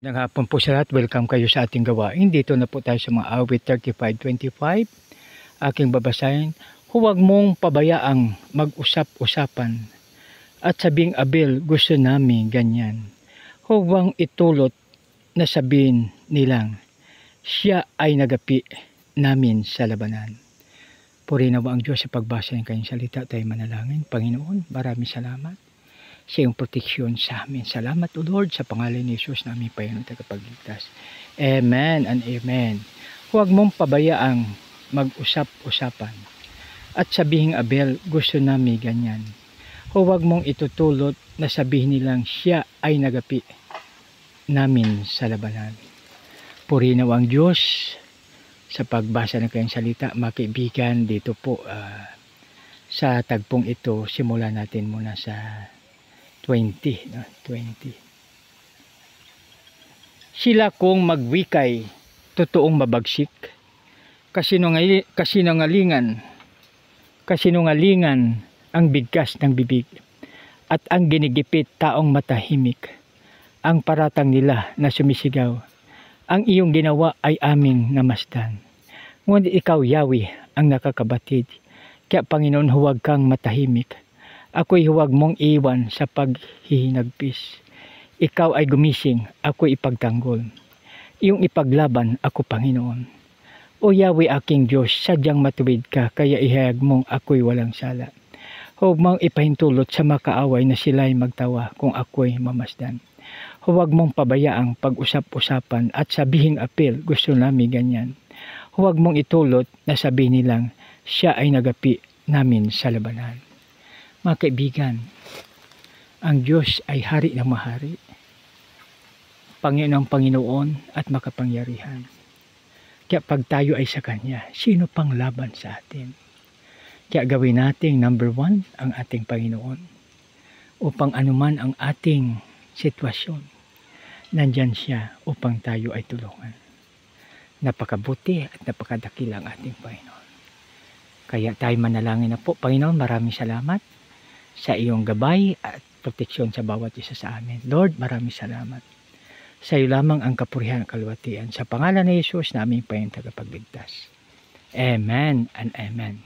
Hapon po sa lahat, welcome kayo sa ating gawain. Dito na po tayo sa mga awit 35-25. Aking babasahin, huwag mong pabayaang mag-usap-usapan at sabing Abel gusto namin ganyan. Huwag itulot na sabihin nilang siya ay nagapi namin sa labanan. Purihin nawa ang Diyos sa pagbasa ng kanyang salita. Tayo manalangin. Panginoon, maraming salamat sa iyong proteksyon sa amin. Salamat o Lord sa pangalan ni Jesus na aming Panginoon tagapagligtas. Amen and amen. Huwag mong pabayaang mag-usap-usapan at sabihin Abel gusto namin ganyan. Huwag mong itutulot na sabihin nilang siya ay nagapi namin sa labanan. Purihin nawa ang Diyos sa pagbasa ng kanyang salita. Mga kaibigan, dito po sa tagpong ito, simulan natin muna sa 20. Sila kung magwikay, totoong mabagsik, kasinungalingan ang bigkas ng bibig, at ang ginigipit taong matahimik, ang paratang nila na sumisigaw, ang iyong ginawa ay aming namasdan. Ngunit ikaw, Yahweh, ang nakakabatid, kaya Panginoon huwag kang matahimik. Ako'y huwag mong iwan sa paghihinagpis. Ikaw ay gumising, ako'y ipagtanggol. Iyong ipaglaban ako, Panginoon. O Yahweh aking Diyos, sadyang matuwid ka, kaya ihayag mong ako'y walang sala. Huwag mong ipahintulot sa makaaway na sila'y magtawa kung ako'y mamasdan. Huwag mong pabayaang pag-usap-usapan at sabihing Abel, gusto namin ganyan. Huwag mong itulot na sabihin nilang siya ay nagapi namin sa labanan. Mga kaibigan, ang Diyos ay hari ng mahari, Panginoon ng Panginoon at makapangyarihan. Kaya pag tayo ay sa Kanya, sino pang laban sa atin? Kaya gawin nating number 1 ang ating Panginoon upang anuman ang ating sitwasyon, nandyan siya upang tayo ay tulungan. Napakabuti at napakadakila ang ating Panginoon. Kaya tayo manalangin na po. Panginoon, maraming salamat sa iyong gabay at proteksyon sa bawat isa sa amin. Lord, maraming salamat. Sa iyo lamang ang kapurihan at kaluwalhatian. Sa pangalan ni Jesus na aming Panginoon tagapagligtas. Amen and amen.